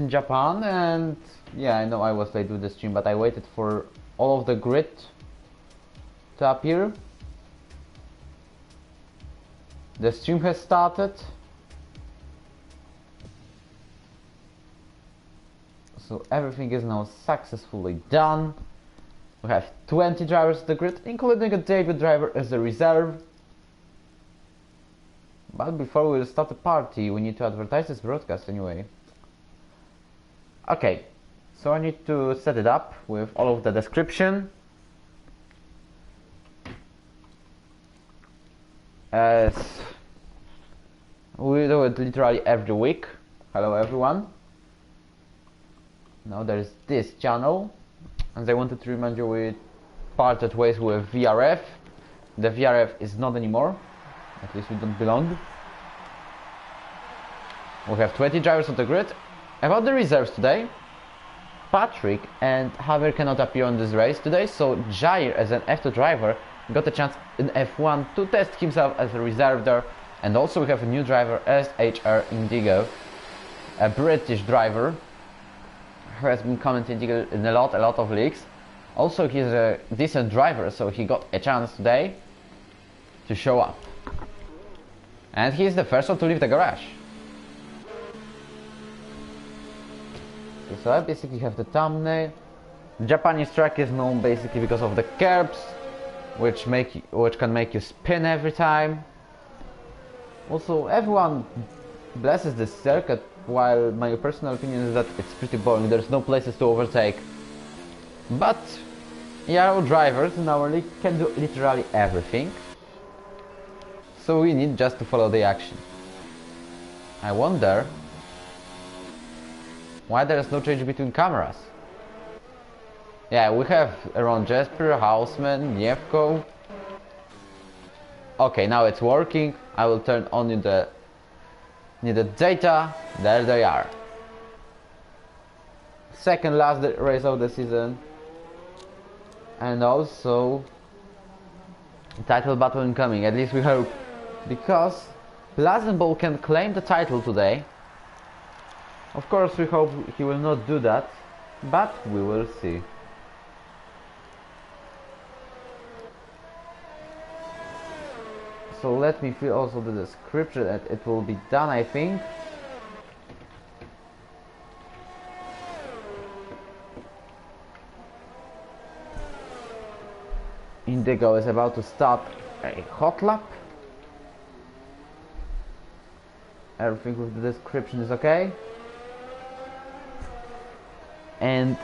in Japan, and yeah, I know I was late with the stream, but I waited for all of the grid to appear. The stream has started. So everything is now successfully done. We have 20 drivers on the grid, including a debut driver as a reserve. But before we start the party, we need to advertise this broadcast anyway. Okay, so I need to set it up with all of the description. As we do it literally every week. Hello everyone. Now there is this channel, and I wanted to remind you we parted ways with VRF. The VRF is not anymore, at least we don't belong. We have 20 drivers on the grid. About the reserves today, Patrick and Javier cannot appear on this race today, so Jair as an F2 driver got a chance in F1 to test himself as a reserve there. And also we have a new driver, SHR Indigo, a British driver who has been commentating in a lot of leagues. Also he's a decent driver, so he got a chance today to show up. And he's the first one to leave the garage. So I basically have the thumbnail. Japanese track is known basically because of the curbs, which can make you spin every time. Also, everyone blesses this circuit, while my personal opinion is that it's pretty boring. There's no places to overtake. But Ero drivers in our league can do literally everything. So we need just to follow the action. I wonder why there is no change between cameras. Yeah, we have Ron Jesper, Houseman, Nievko. Okay, now it's working. I will turn on the needed data. There they are. Second last race of the season. And also title battle incoming, at least we hope. Because Pleasant Ball can claim the title today. Of course we hope he will not do that, but we will see. So let me fill also the description and it will be done, I think. Indigo is about to start a hot lap. Everything with the description is okay. And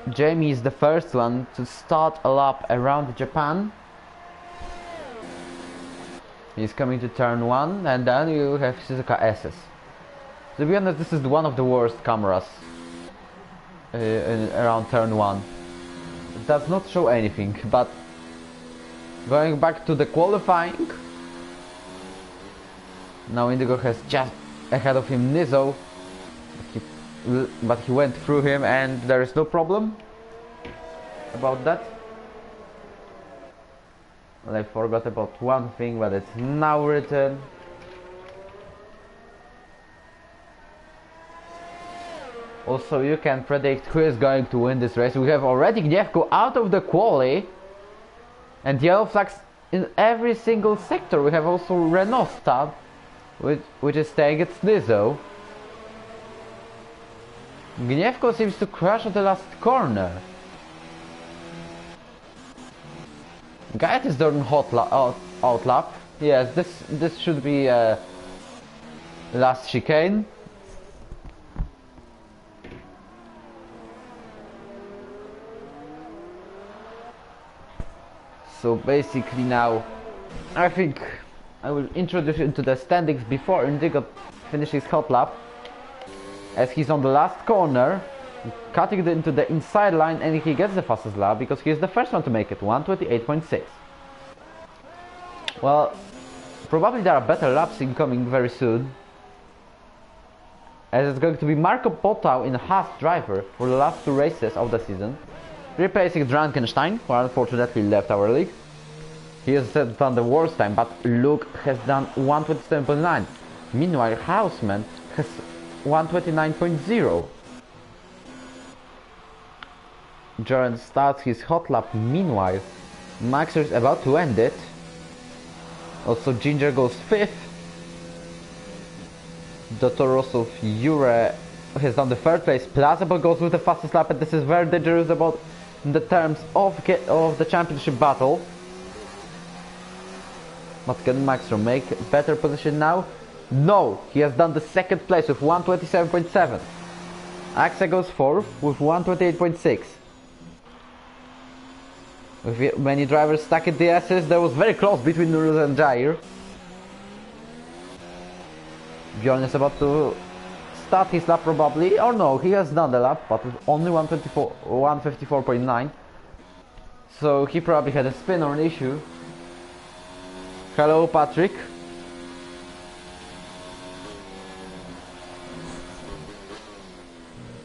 Jamie is the first one to start a lap around Japan. He's coming to turn 1, and then you have Suzuka SS. To be honest, this is one of the worst cameras around turn 1. It does not show anything, but going back to the qualifying, now Indigo has just ahead of him Nizo, but he went through him and there is no problem about that. Well, I forgot about one thing, but it's now written. Also, you can predict who is going to win this race. We have already Gniewko out of the quali, and yellow flags in every single sector. We have also Renault Stab, which is staying at Nizo. Gniewko seems to crash at the last corner. Gaiet is doing out lap. Yes, this should be last chicane. So basically now, I think I will introduce you into the standings before Indigo finishes hot lap. As he's on the last corner, cutting into the inside line, and he gets the fastest lap because he is the first one to make it, 1:28.6. Well, probably there are better laps incoming very soon, as it's going to be Marco Potau in Haas driver for the last 2 races of the season, replacing Drankenstein, who unfortunately left our league. He has done the worst time, but Luke has done 1:27.9. Meanwhile, Houseman has 1:29.0. Jaron starts his hot lap. Meanwhile, Maxer is about to end it. Also, Ginger goes 5th. Dr. Rosso Ero has done the 3rd place. Plausible goes with the fastest lap, and this is very dangerous about the terms of the championship battle. But can Maxer make better position now? No, he has done the 2nd place with 127.7. Axa goes 4th with 128.6. With many drivers stuck at the S's, there was very close between Nuruz and Jair. Bjorn is about to start his lap probably, or no, he has done the lap, but with only 154.9. So he probably had a spin or an issue. Hello, Patrick.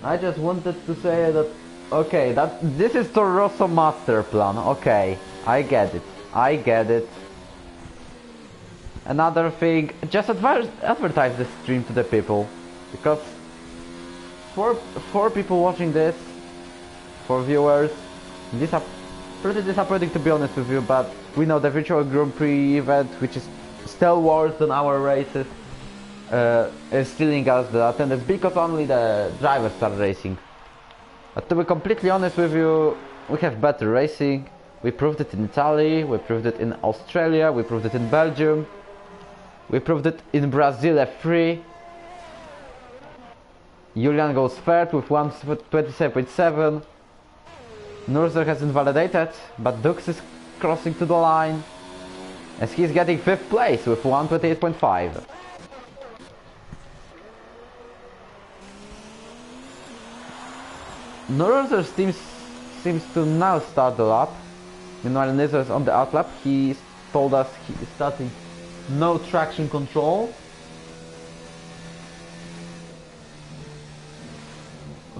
I just wanted to say that, okay, this is Toro Rosso master plan. Okay, I get it. Another thing, just advertise the stream to the people, because for people watching this, for viewers, these are pretty disappointing to be honest with you, but we know the virtual Grand Prix event, which is still worse than our races, is stealing us the attendance because only the drivers start racing. But to be completely honest with you, we have better racing. We proved it in Italy, we proved it in Australia, we proved it in Belgium, we proved it in Brazil F3. Julian goes 3rd with 127.7. Nurzer has invalidated, but Dux is crossing to the line as he's getting 5th place with 128.5. Nurzer's team seems to now start the lap. Meanwhile, Nizzer is on the outlap. He told us he is starting no traction control.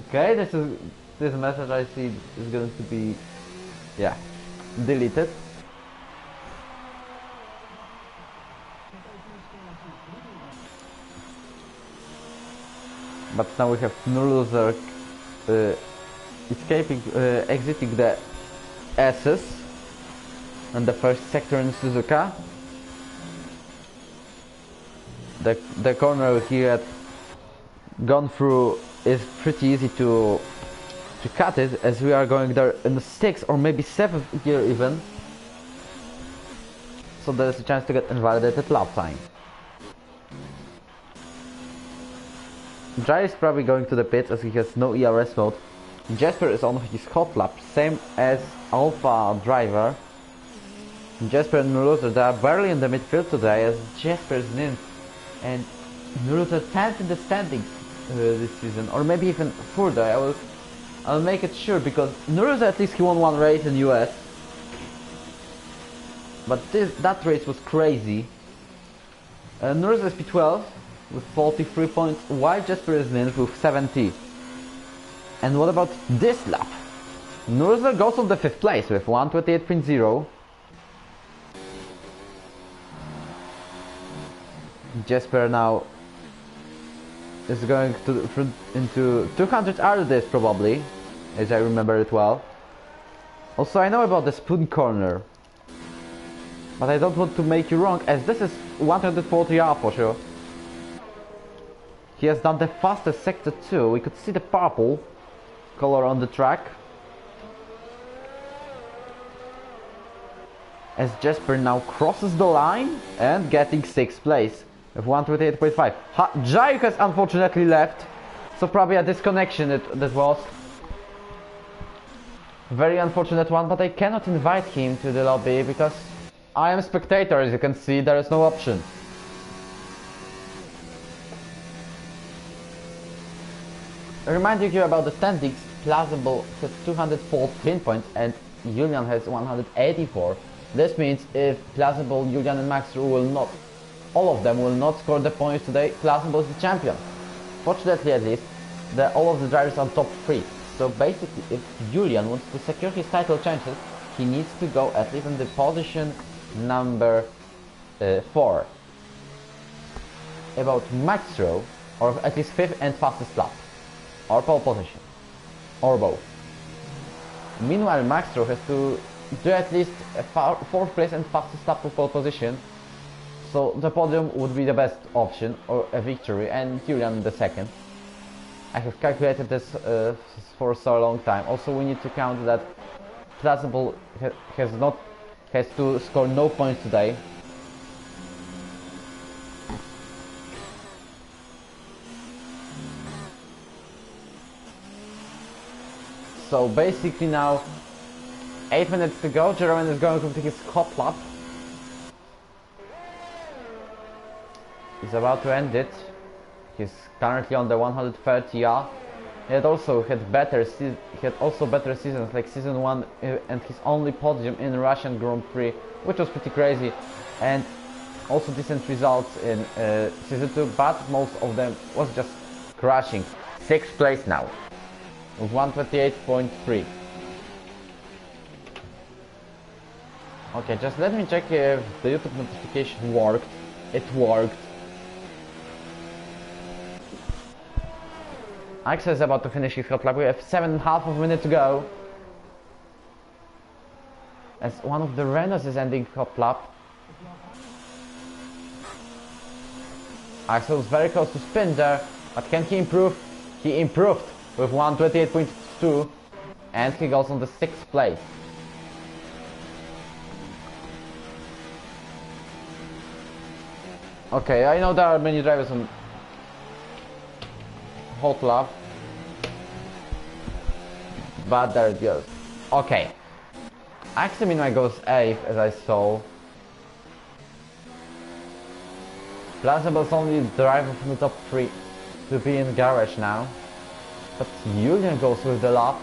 Okay, this message I see is going to be, yeah, deleted. But now we have Nurzer exiting the S's and the first sector in Suzuka. The corner he had gone through is pretty easy to cut it, as we are going there in the 6th or maybe 7th gear even. So there's a chance to get invalidated lap time. Jai is probably going to the pits as he has no ERS mode. Jasper is on his hot lap, same as Alpha driver. Jasper and Nuruzer, they are barely in the midfield today as Jasper is 9th and Nuruzer 10th in the standings this season, or maybe even further. I'll make it sure, because Nuruzer at least he won one race in US. But that race was crazy. Nuruzer is P12 with 43 points, while Jasper is 9th with 70. And what about this lap? Nuruzer goes on the 5th place with 128.0. Jasper now is going into 200 RDs probably, as I remember it well. Also, I know about the spoon corner, but I don't want to make you wrong, as this is 140 R for sure. He has done the fastest sector too. We could see the purple color on the track. As Jasper now crosses the line and getting 6th place with 128.5. Jair has unfortunately left, so probably a disconnection that was. Very unfortunate one, but I cannot invite him to the lobby because I am spectator, as you can see, there is no option. Reminding you about the standings, Plausible has 214 points and Julian has 184. This means if Plausible, Julian and Max will not, all of them will not score the points today, Plausible is the champion. Fortunately at least, all of the drivers are top 3. So basically if Julian wants to secure his title chances, he needs to go at least in the position number 4. About Maxro, or at least 5th and fastest lap. Or pole position, or both. Meanwhile, Maxro has to do at least a 4th place and fastest lap to pole position. So the podium would be the best option, or a victory, and Julian the second. I have calculated this for so long time. Also, we need to count that Plazable has to score no points today. So basically now 8 minutes to go. Jerome is going to take his hot lap. He's about to end it. He's currently on the 130R. He had better seasons like season 1 and his only podium in Russian Grand Prix, which was pretty crazy, and also decent results in season 2, but most of them was just crashing. 6th place now with 128.3. Okay, just let me check if the YouTube notification worked. It worked. Axel is about to finish his hot lap. We have 7.5 of a minute to go. As one of the Renaults is ending hot lap. Axel is very close to spin there, but can he improve? He improved with 128.2 and he goes on the 6th place. Okay, I know there are many drivers on hot lap, but there it goes. Okay, Axel meanwhile goes 8th, as I saw. Plazable's only driver from the top 3 to be in garage now. But Julian goes with the lap,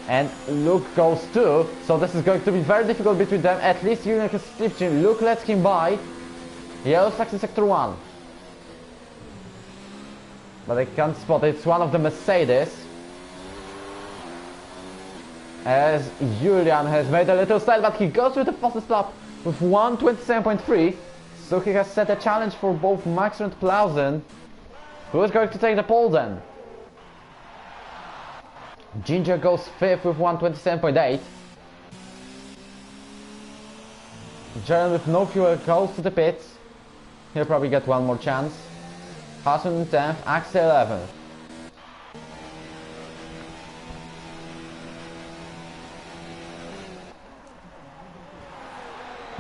and Luke goes too, so this is going to be very difficult between them. At least Julian has slipstream. Luke lets him by. Yellow flags in sector 1. But I can't spot it. It's one of the Mercedes. As Julian has made a little style, but he goes with the fastest lap with 127.3. So he has set a challenge for both Max and Plausen. Who is going to take the pole then? Ginger goes 5th with 127.8. Jaren with no fuel goes to the pits. He'll probably get one more chance. Hassan in 10th, Axel 11th.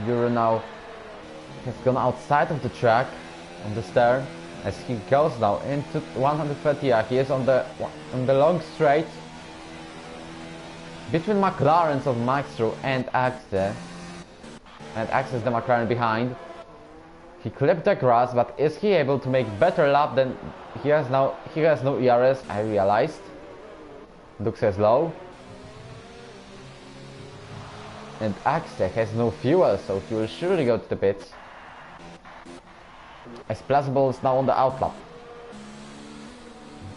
Euro now has gone outside of the track on the stern as he goes now into 130. He is on the long straight between McLarens of Maxro and Axel. And Axel is the McLaren behind. He clipped the grass, but is he able to make better lap than he has now? He has no ERS, I realized. Luke says low. And Axel has no fuel, so he will surely go to the pits. As Plazable is now on the outlap.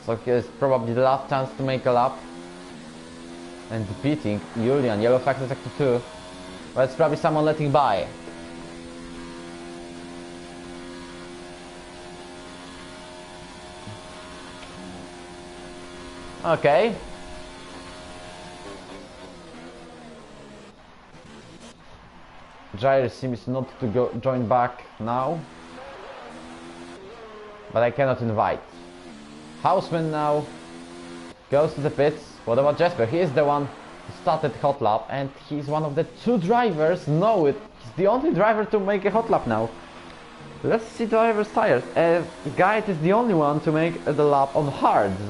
So he has probably the last chance to make a lap. And beating Julian, yellow flag in sector 2. But it's probably someone letting by. Okay. Jair seems not to join back now. But I cannot invite. Houseman now goes to the pits. What about Jesper? He is the one who started hot lap, and he's one of the 2 drivers. No, he's the only driver to make a hot lap now. Let's see driver's tires. Guide is the only one to make the lap on hards.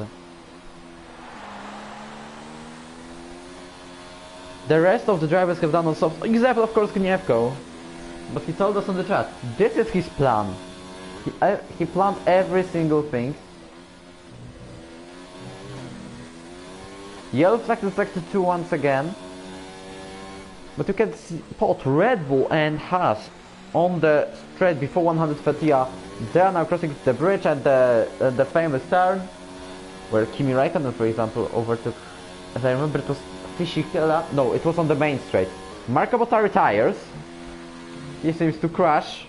The rest of the drivers have done on soft, except of course Gniewko. But he told us on the chat, this is his plan. He planned every single thing. Yellow flag in sector 2 once again. But you can spot Red Bull and Haas on the straight before 130R. They are now crossing the bridge at the famous turn, where Kimi Raikkonen, for example, overtook, as I remember, it was Fishikela. No, it was on the main straight. Marco Botta retires. He seems to crash.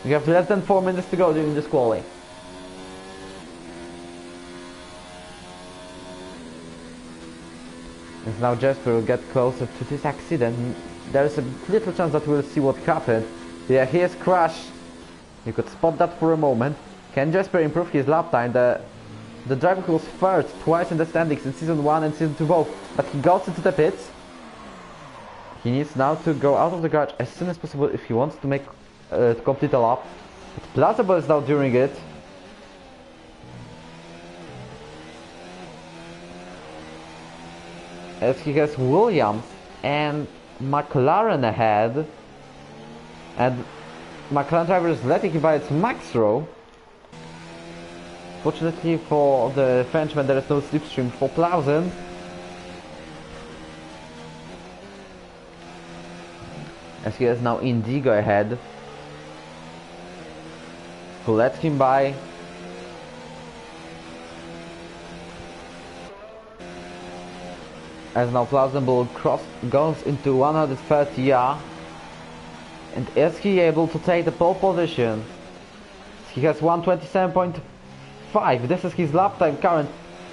We have less than 4 minutes to go during this quali. As now Jasper will get closer to this accident. There is a little chance that we'll see what happened. Yeah, he has crashed. You could spot that for a moment. Can Jasper improve his lap time? The driver who was first twice in the standings in Season 1 and Season 2 both. But he goes into the pits. He needs now to go out of the garage as soon as possible if he wants to make to complete a lap. But Plausible is now doing it. As he has Williams and McLaren ahead. And McLaren driver is letting him by its max row. Fortunately for the Frenchman, there is no slipstream for Plausen. As he has now Indigo ahead, who let him by. As now Plausen goes into 130 and is he able to take the pole position? He has 127.5. This is his lap time current.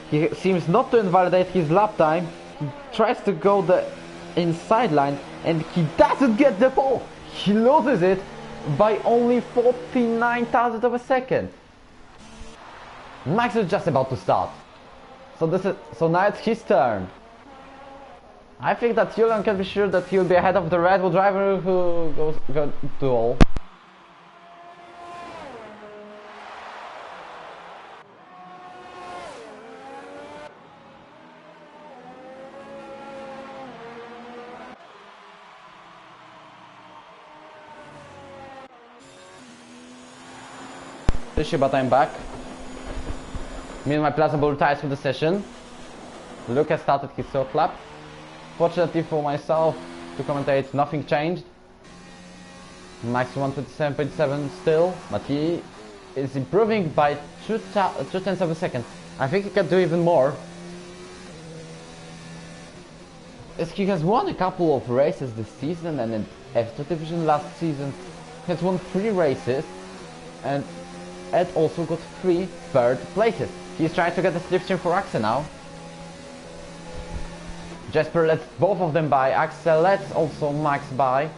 He seems not to invalidate his lap time. He tries to go the inside line and he doesn't get the pole. He loses it by only 49,000 of a second. Max is just about to start. So now it's his turn. I think that Julian can be sure that he'll be ahead of the Red Bull driver who goes to all. Issue, but I'm back. Meanwhile, Plausible retires from the session. Luke has started his third lap. Fortunately for myself, to commentate, nothing changed. Max 127.7 still, but he is improving by 2/10 of a second. I think he can do even more. As he has won a couple of races this season and in F2 division last season, he has won 3 races and Ed also got 3 third places. He's trying to get the slipstream for Axel now. Jasper lets both of them by. Axel lets also Max by.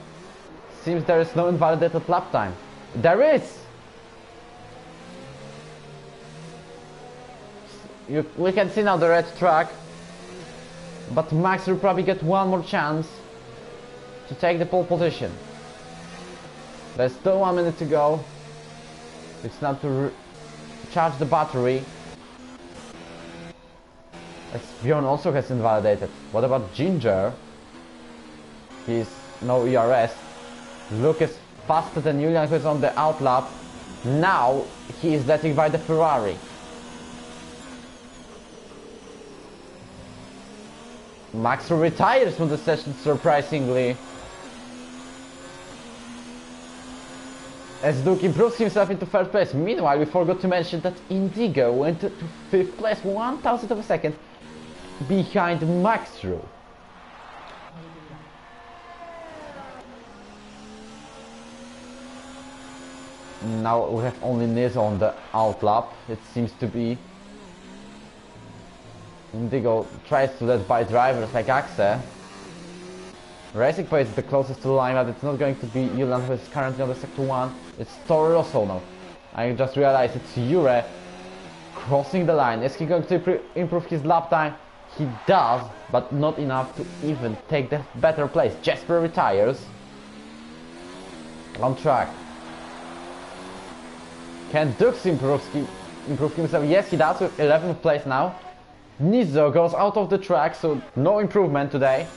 Seems there is no invalidated lap time. There is! We can see now the red track. But Max will probably get one more chance to take the pole position. There's still 1 minute to go. It's now to charge the battery. As Bjorn also has invalidated. What about Ginger? He's no ERS. Luke is faster than Julian, who is on the outlap. Now he is letting by the Ferrari. Max retires from the session, surprisingly. As Luke improves himself into 3rd place. Meanwhile, we forgot to mention that Indigo went to 5th place, 1,000 of a second behind Max Drew. Now we have only Niz on the outlap, it seems to be. Indigo tries to let by drivers like Axe. Racing Point is the closest to the line, but it's not going to be Julian, who is currently on the sector 1. It's Toro Rosso now. I just realized it's Jure crossing the line. Is he going to improve his lap time? He does, but not enough to even take the better place. Jasper retires. On track. Can Dux improve himself? Yes, he does, with 11th place now. Nizo goes out of the track, so no improvement today.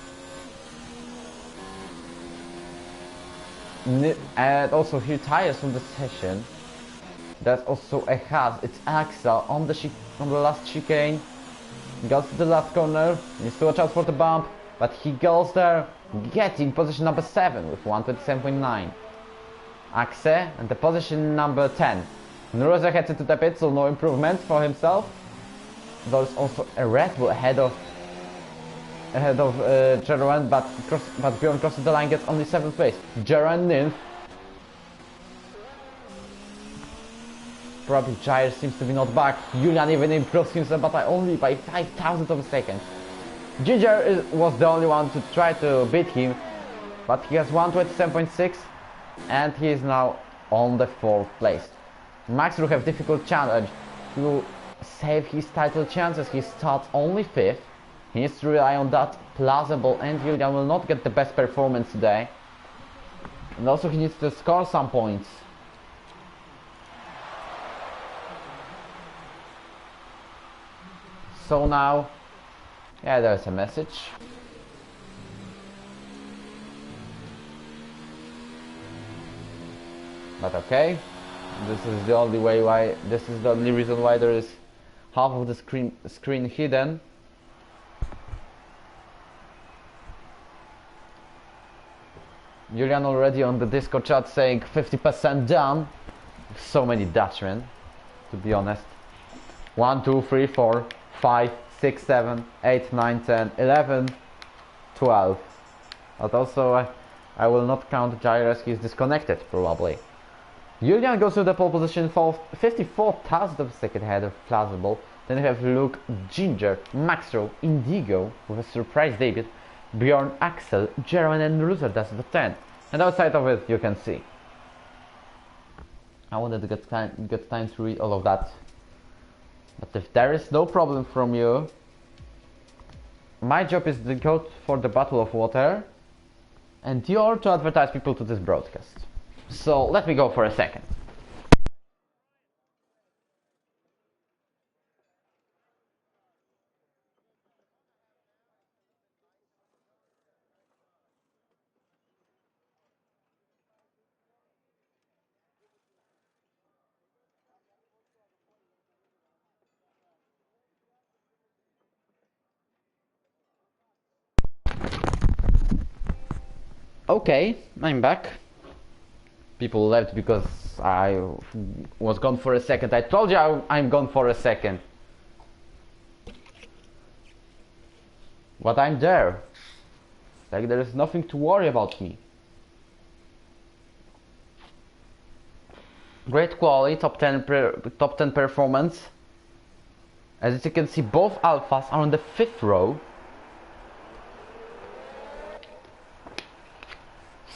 And also he retires from the session. That's also a Haas. It's Axel on the last chicane. He goes to the last corner. He needs to watch out for the bump, but he goes there, getting position number 7 with 127.9. Axe and the position number 10. Nuroza heads into the pit, so no improvement for himself. There's also a Red Bull ahead of Jeroen, but Bjorn crosses the line, gets only 7th place. Jeroen ninth. Probably Jair seems to be not back. Julian even improves himself, but only by 5,000 of a second. Was the only one to try to beat him, but he has 127.6 and he is now on the 4th place. Max will have difficult challenge to save his title chances. He starts only 5th. He needs to rely on that plausible, and Julian will not get the best performance today. And also he needs to score some points. So now, yeah, there's a message. But okay, this is the only way why. This is the only reason why there is half of the screen hidden. Julian already on the Discord chat saying 50% down. So many Dutchmen, to be honest. 1, 2, 3, 4, 5, 6, 7, 8, 9, 10, 11, 12. But also I will not count Jair as he's disconnected probably. Julian goes to the pole position for 54 thousandths of a second ahead of Plausible. Then you have Luke, Ginger, Maxro, Indigo with a surprise debut, Bjorn, Axel, Jeremy and Loser, that's the 10. And outside of it you can see. I wanted to get time to read all of that. But if there is no problem from you, my job is to go for the bottle of water and your to advertise people to this broadcast. So let me go for a second. Okay, I'm back. People left because I was gone for a second. I told you I'm gone for a second. But I'm there. Like there is nothing to worry about me. Great quality, top 10 performance. As you can see, both alphas are on the 5th row.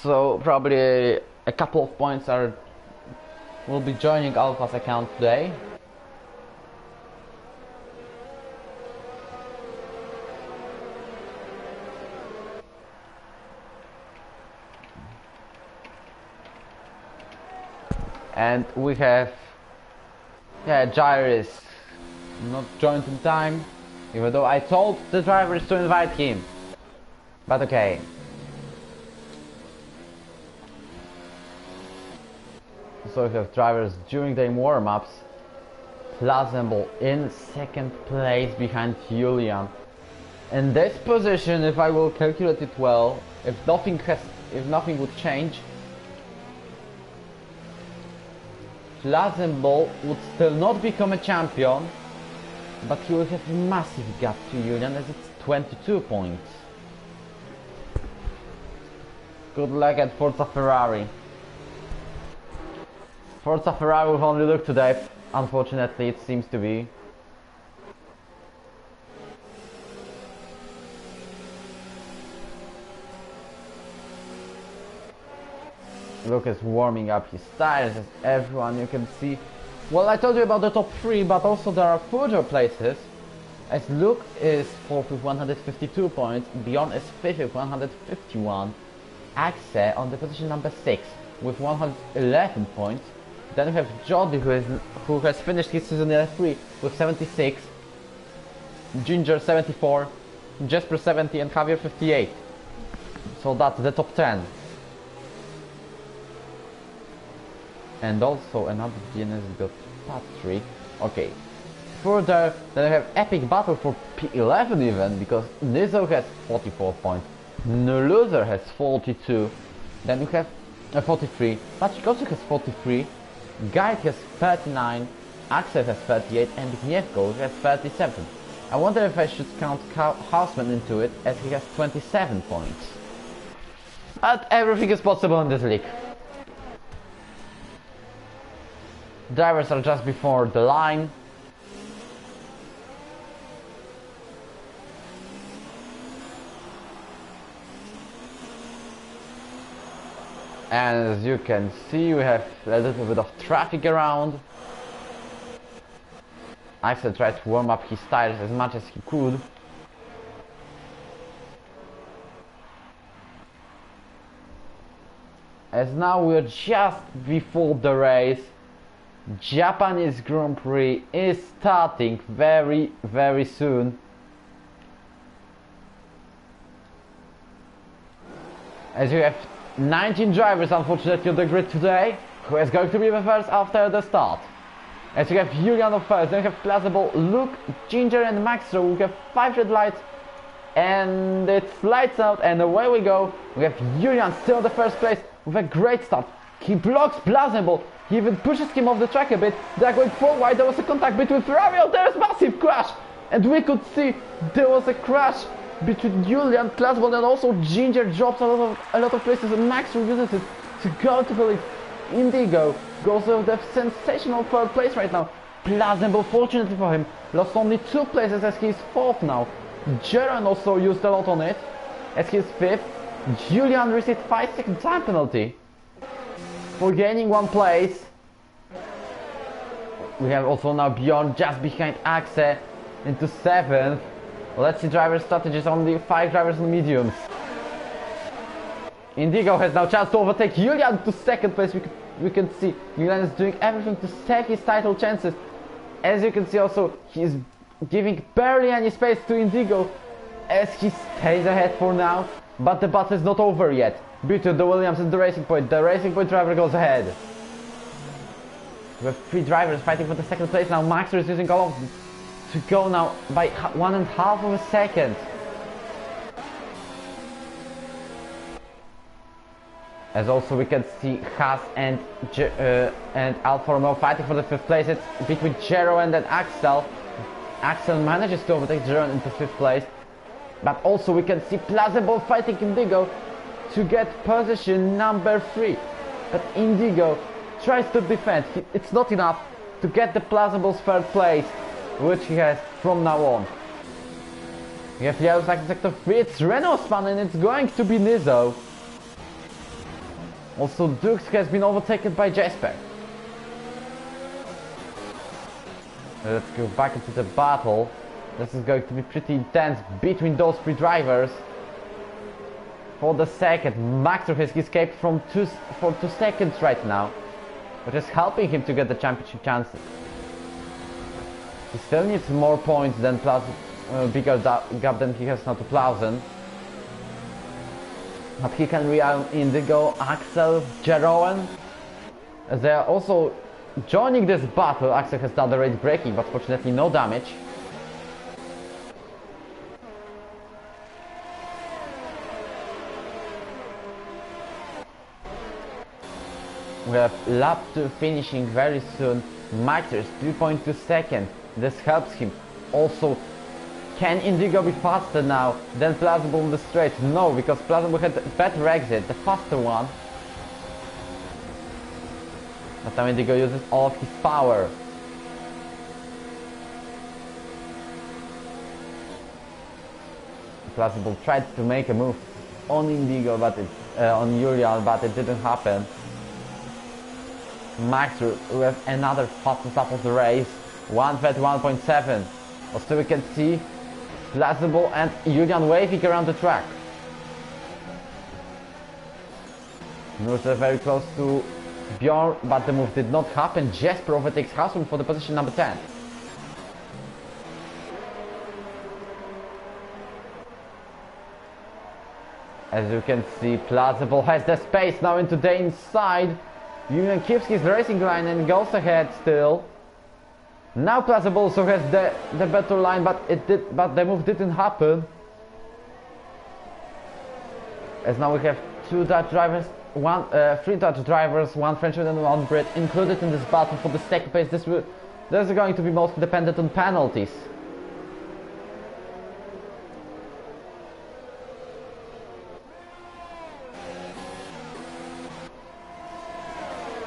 So probably a couple of points will be joining Alpha's account today. And we have, yeah, Jair is not joined in time, even though I told the drivers to invite him. But okay. So we have drivers during their warm-ups. Plausible in 2nd place behind Julian. In this position, if I will calculate it well, if nothing would change, Plausible would still not become a champion, but he will have a massive gap to Julian as it's 22 points. Good luck at Forza Ferrari. Forza Ferrari will only look today, unfortunately it seems to be. Luke is warming up his tires, as everyone you can see. Well, I told you about the top 3, but also there are further places. As Luke is 4th with 152 points, Bjorn is 5th with 151, Axe on the position number 6 with 111 points. Then we have Jody who has finished his season in F3 with 76, Ginger 74, Jasper 70 and Javier 58. So that's the top 10. And also another DNS got Patrick. Okay. Further, then we have epic battle for P11 even, because Nizo has 44 points, Loser has 42, then we have 43, Patrick also has 43, Guide has 39, Axel has 38 and Gniewko has 37. I wonder if I should count Houseman into it, as he has 27 points. But everything is possible in this league. Drivers are just before the line. And as you can see, we have a little bit of traffic around. Axel tried to warm up his tires as much as he could. As now we're just before the race. Japanese Grand Prix is starting very, very soon. As you have 19 drivers unfortunately on the grid today, who is going to be the first after the start. As you have Julian on first, then you have Plazable, Luke, Ginger and Maxro. We have 5 red lights and it's lights out and away we go. We have Julian still in the first place with a great start. He blocks Plazable, he even pushes him off the track a bit. They are going forward, there was a contact between Ferrari, oh, there is massive crash! And we could see there was a crash between Julian, Plazable and also Ginger drops a lot of places and Max uses it to go to the lead. Indigo goes with the sensational 3rd place right now. Plazable, fortunately for him, lost only 2 places as he is 4th now. Jaron also used a lot on it as he is 5th. Julian received 5-second time penalty for gaining 1 place. We have also now Bjorn just behind Axe into 7th. Let's see driver strategies, only 5 drivers on mediums. Indigo has now chance to overtake Julian to 2nd place. We can see Julian is doing everything to save his title chances. As you can see also, he is giving barely any space to Indigo as he stays ahead for now. But the battle is not over yet. Between the Williams and the Racing Point driver goes ahead. We have 3 drivers fighting for the 2nd place now. Maxer is using all of them to go now by 1.5 of a second. As also we can see Haas and Alfa Romeo fighting for the 5th place. It's between Jero and then Axel. Axel manages to overtake Jero into 5th place. But also we can see Plazable fighting Indigo to get position number 3. But Indigo tries to defend. It's not enough to get the Plazable's 3rd place, which he has from now on. We have yellow sector 3. It's Renault's fan and it's going to be Nizzo. Also Dukes has been overtaken by Jesper. Let's go back into the battle. This is going to be pretty intense between those 3 drivers. For the 2nd, Maxer has escaped for 2 seconds right now, which is helping him to get the championship chances. He still needs more points than bigger gap than he has now to Plausen. But he can rely on Indigo, Axel, Jeroen. As they are also joining this battle. Axel has done the race braking, but fortunately no damage. We have lap 2 finishing very soon. Maxer is 2.2 seconds. This helps him. Also, can Indigo be faster now than Plazable on the straight? No, because Plazable had a better exit, the faster one. But now Indigo uses all of his power. Plazable tried to make a move on Indigo, but on Julian, but it didn't happen. Maxer with another fastest lap of the race, 1:31.7. Also we can see Plazable and Julian waving around the track. Moves are very close to Bjorn, but the move did not happen. Jesper overtakes Hassan for the position number 10. As you can see, Plazable has the space now into the inside. Julian keeps his racing line and goes ahead still. Now Plazable also has the better line, but the move didn't happen. As now we have 2 Dutch drivers, 3 Dutch drivers, 1 Frenchman and 1 Brit included in this battle for the 2nd place. This is going to be mostly dependent on penalties.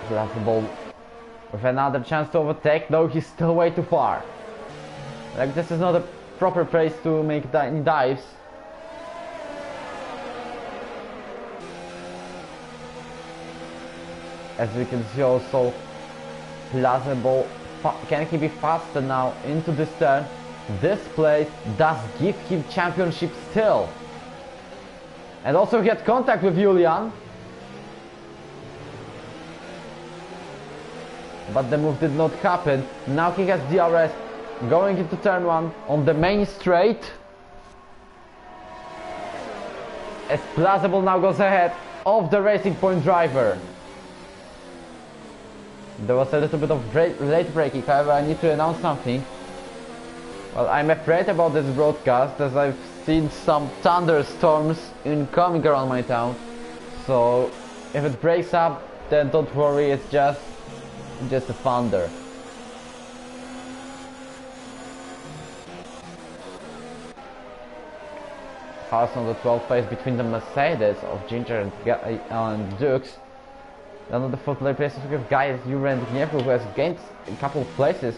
Plazable with another chance to overtake. No, he's still way too far. Like, this is not a proper place to make dives. As we can see also, Plazable, can he be faster now into this turn? This place does give him championship still. And also he had contact with Julian. But the move did not happen. Now he has DRS going into turn 1 on the main straight. As Plazable now goes ahead of the Racing Point driver. There was a little bit of late braking, however I need to announce something. Well, I'm afraid about this broadcast as I've seen some thunderstorms incoming around my town. So if it breaks up, then don't worry, it's just a thunder. Cars on the 12th place between the Mercedes of Ginger and Dukes. Then on the 4th place we have Guy, Ero and Gniewko, who has gained a couple of places.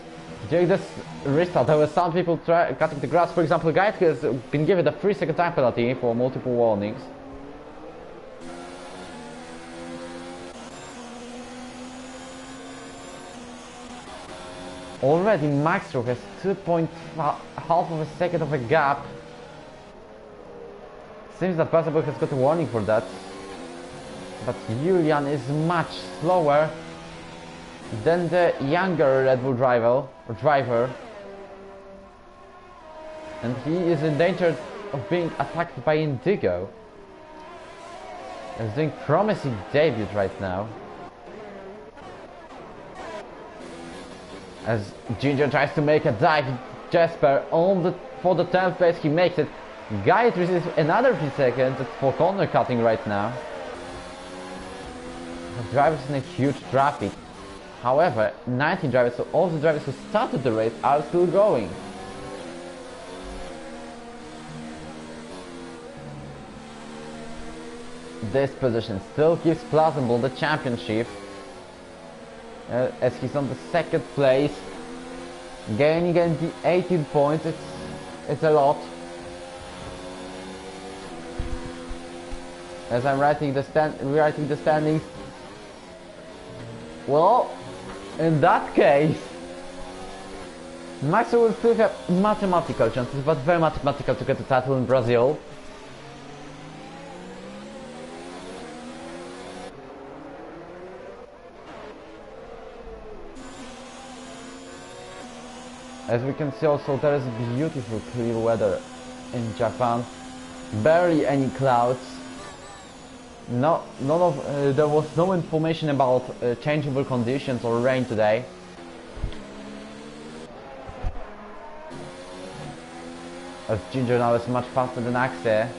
During this restart there were some people cutting the grass. For example, Guy has been given a 3-second time penalty for multiple warnings. Already Maxro has 2.5 of a second of a gap. Seems that Plazable has got a warning for that. But Julian is much slower than the younger Red Bull driver. And he is in danger of being attacked by Indigo. He's doing promising debut right now. As Ginger tries to make a dive, Jasper for the 10th place, he makes it. Guy receives another 3 seconds for corner cutting right now. The drivers in a huge traffic. However, 19 drivers, so all the drivers who started the race are still going. This position still gives Plazable the championship. As he's on the 2nd place, gaining the 18 points. It's a lot. As I'm rewriting the standings. Well, in that case, Max will still have mathematical chances, but very mathematical to get the title in Brazil. As we can see also, there is beautiful clear weather in Japan. Barely any clouds. There was no information about changeable conditions or rain today. As Ginger now is much faster than Axe.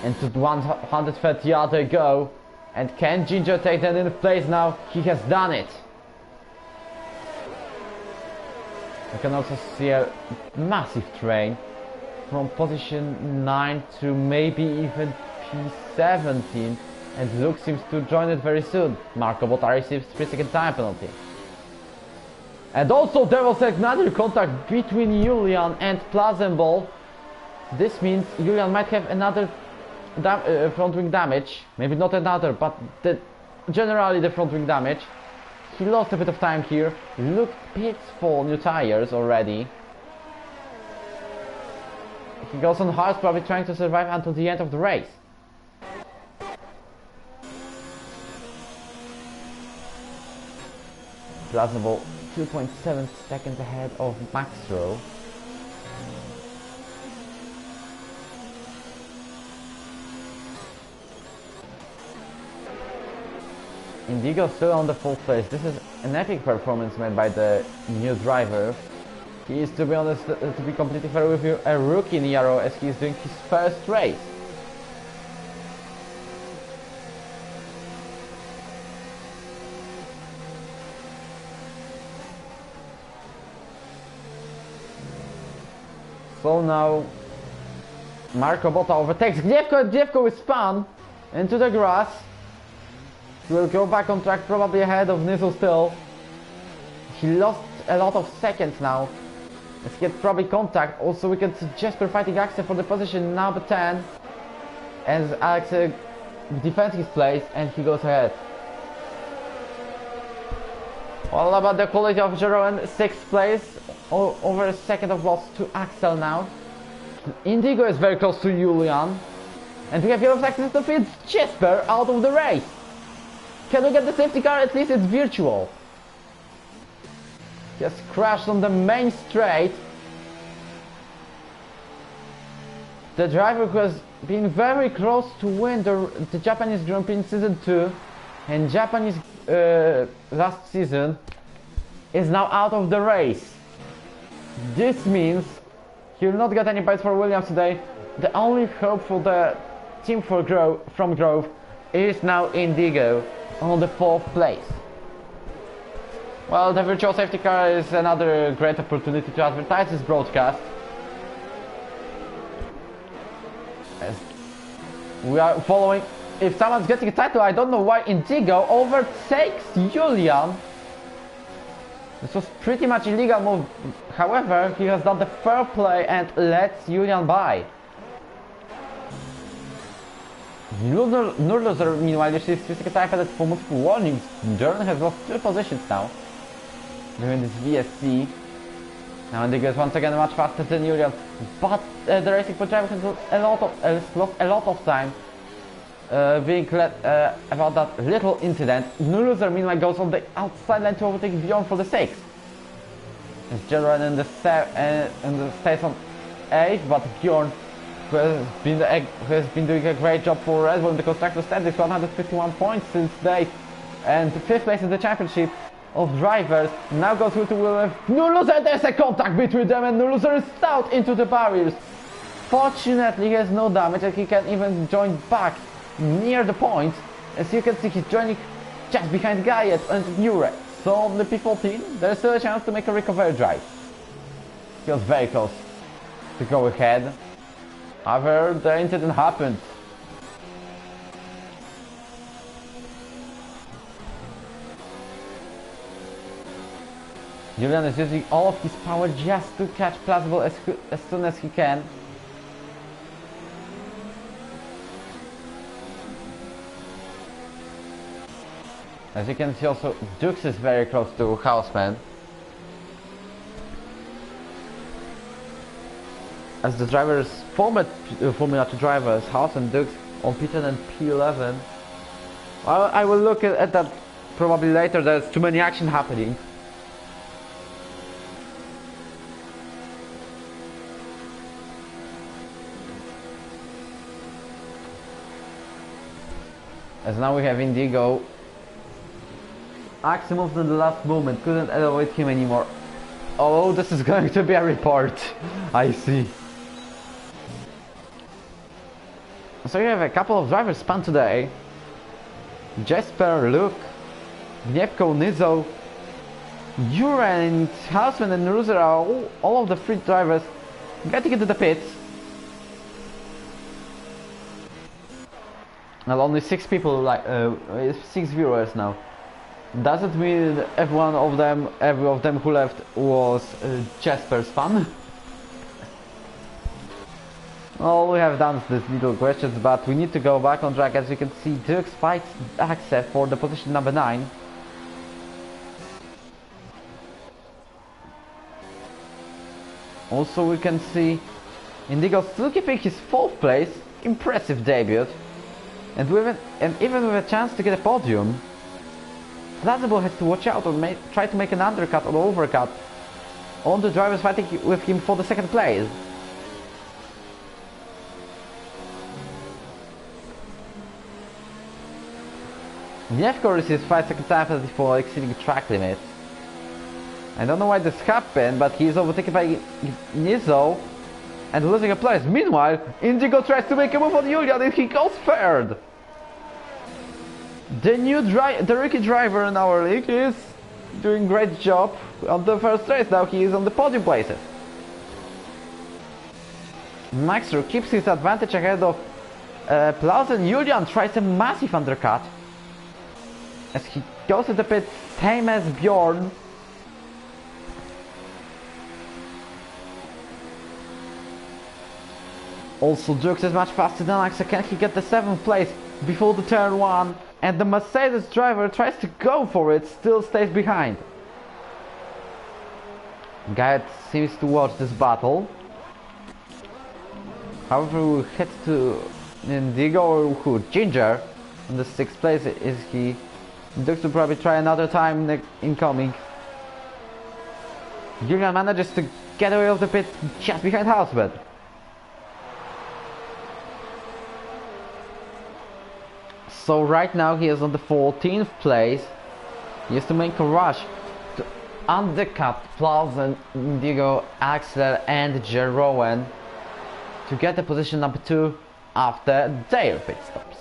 And to 130 yards they go. And can Ginger take that in place now? He has done it. You can also see a massive train from position 9 to maybe even P17, and Luke seems to join it very soon. Marco Botta receives 3-second time penalty. And also there was another contact between Julian and Plazable. This means Julian might have another front wing damage. Maybe not another, but generally the front wing damage. He lost a bit of time here. Luke pits for new tires already. He goes on hard, probably trying to survive until the end of the race. Plazable 2.7 seconds ahead of Maxro. Indigo still on the 4th place. This is an epic performance made by the new driver. He is, to be honest, to be completely fair with you, a rookie in Ero as he is doing his first race. So now Marco Botta overtakes Gniewko, and Gniewko is spun into the grass. He will go back on track, probably ahead of Nizzle still. He lost a lot of seconds now. Let's get probably contact. Also we can suggest for fighting Axe for the position number 10. As Axe defends his place and he goes ahead. All about the quality of Ero in 6th place, over a second of loss to Axel now. Indigo is very close to Julian. And we have yellow flags to defeat Jesper out of the race. Can we get the safety car? At least it's virtual. He has crashed on the main straight. The driver who has been very close to win the Japanese Grand Prix in Season 2 and Japanese last season is now out of the race. This means he will not get any points for Williams today. The only hope for the team from Grove is now Indigo on the 4th place. Well, the virtual safety car is another great opportunity to advertise this broadcast. As we are following, if someone's getting a title, I don't know why Indigo overtakes Julian. This was pretty much illegal move. However, he has done the fair play and lets Julian by. Nurloser, meanwhile, receives 3 second time added for multiple warnings. Jordan has lost 2 positions now during this VSC. Now Indigo is once again much faster than Julian, but the racing for driver has lost a lot of time being led about that little incident. Nurloser, meanwhile, goes on the outside line to overtake Bjorn for the 6th. As Jordan in the stays on 8th, but Bjorn, who has been doing a great job for Red Bull in the constructor standings, 151 points since date, and 5th place in the championship of drivers, now goes through to William Nurloser. There's a contact between them and Nurloser is out into the barriers. Fortunately, he has no damage and he can even join back near the point. As you can see, he's joining just behind Guyet and Nure. So on the P14, there's still a chance to make a recovery drive. He was very close to go ahead. However, the incident happened. Julian is using all of his power just to catch Plazable as soon as he can. As you can see also, Dukes is very close to Houseman. As the drivers, former Formula 2 drivers, House and Dukes on P10 and P11. Well, I will look at that probably later, there's too many action happening. As now we have Indigo. Axel moved in the last moment, couldn't elevate him anymore. Oh, this is going to be a report. I see. So you have a couple of drivers spun today. Jesper, Luke, Gniewko, Nizo, Juren, Hausman and Ruser are all of the 3 drivers getting into the pits. Well, only 6 people, 6 viewers now. Doesn't mean every of them who left was Jasper's fan. All we have done is these little questions, but we need to go back on track. As you can see, Dukes fights Axel for the position number 9. Also, we can see Indigo still keeping his 4th place. Impressive debut. And even with a chance to get a podium, Plazable has to watch out or try to make an undercut or overcut on the drivers fighting with him for the 2nd place. Gniewko receives 5 second time penalty for exceeding track limits. I don't know why this happened, but he is overtaken by Nizo and losing a place. Meanwhile, Indigo tries to make a move on Julian and he goes 3rd. The rookie driver in our league is doing great job on the 1st race. Now he is on the podium places. Maxer keeps his advantage ahead of Plaus, and Julian tries a massive undercut as he goes to the pit, same as Bjorn. Also, Dukes is much faster than Axel. Can he get the 7th place? before the turn 1, and the Mercedes driver tries to go for it, still stays behind. Guy seems to watch this battle. However, we'll head to Indigo or who? Ginger in the 6th place. Is he looks to probably try another time incoming. Julian manages to get away of the pit just behind Housebed. So right now he is on the 14th place. He has to make a rush to undercut Plausen, Indigo, Axler and Jeroen to get the position number 2 after their pit stops.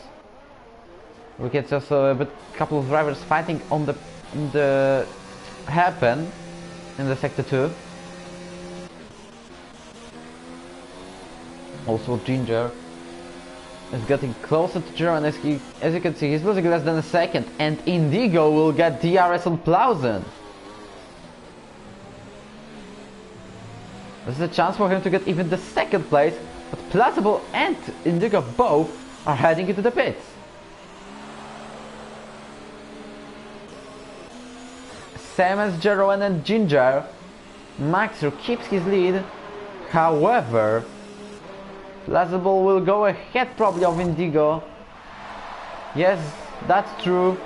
We get also a couple of drivers fighting on the hairpin in the sector 2. Also Ginger is getting closer to Jeroen. As you can see, he's losing less than a second, and Indigo will get DRS on Plausen. This is a chance for him to get even the 2nd place, but Plausible and Indigo both are heading into the pits. Same as Jeroen and Ginger, Maxer keeps his lead. However, Plausible will go ahead probably of Indigo. Yes, that's true.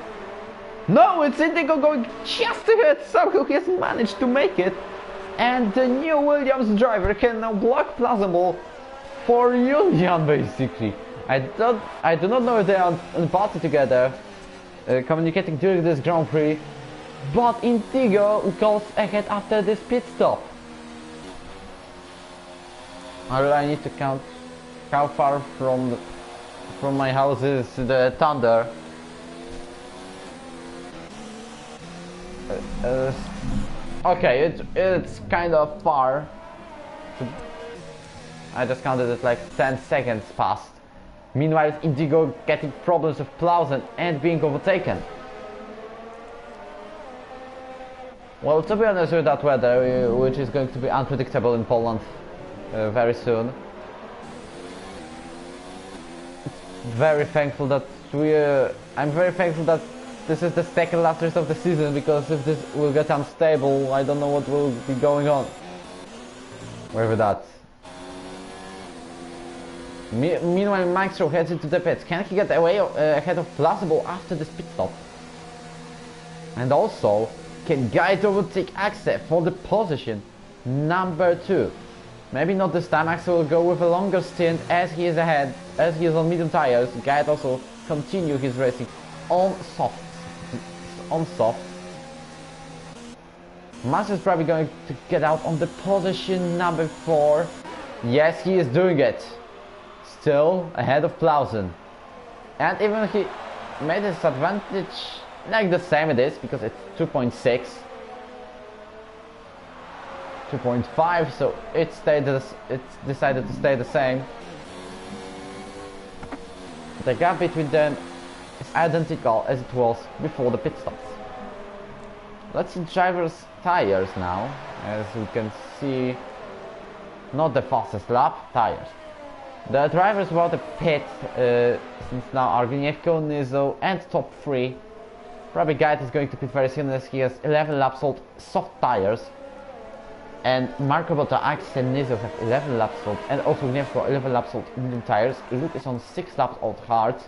No, it's Indigo going just ahead. Somehow he has managed to make it. And the new Williams driver can now block Plausible for union, basically. I do not know if they are in party together, communicating during this Grand Prix. But Indigo goes ahead after this pit stop. I need to count how far from my house is the Thunder. Okay, it's kind of far. I just counted it like 10 seconds past. Meanwhile, Indigo getting problems with Plausen and being overtaken. Well, to be honest with that weather, which is going to be unpredictable in Poland very soon, very thankful that I'm very thankful that this is the 2nd last race of the season, because if this will get unstable, I don't know what will be going on with that. Meanwhile, Maxwell heads into the pits. Can he get away ahead of Plausible after this pit stop? And also, can Guide overtake Axel for the position number 2? Maybe not this time. Axel will go with a longer stint as he is ahead, as he is on medium tires. Guide also continue his racing on soft. Max is probably going to get out on the position number 4. Yes, he is doing it. Still ahead of Plausen. And even he made his advantage like the same it is, because it's 2.6, 2.5, so it's decided to stay the same. The gap between them is identical as it was before the pit stops. Let's see drivers' tires now. As we can see, not the fastest lap tires. The drivers without the pit since now are Gniewko, Nizo and top 3. Probably Guide is going to pit very soon, as he has 11 laps old soft tires. And Marco Botta, Axel and Nizo have 11 laps old, and also Gniewko 11 laps old medium tires. Luke is on 6 laps old hards,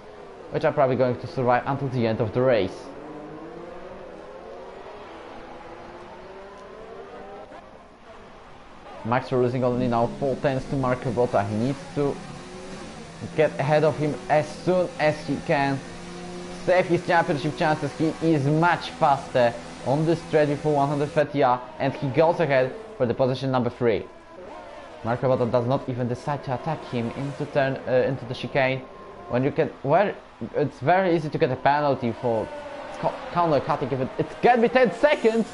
which are probably going to survive until the end of the race. Max losing only now 4 tenths to Marco Botta. He needs to get ahead of him as soon as he can. Save his championship chances. He is much faster on this straight before 130R, and he goes ahead for the position number 3. Marco Botta does not even decide to attack him into the chicane, where it's very easy to get a penalty for counter cutting. If it can be 10 seconds.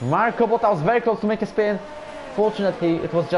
Marco Botta was very close to make a spin. Fortunately, it was just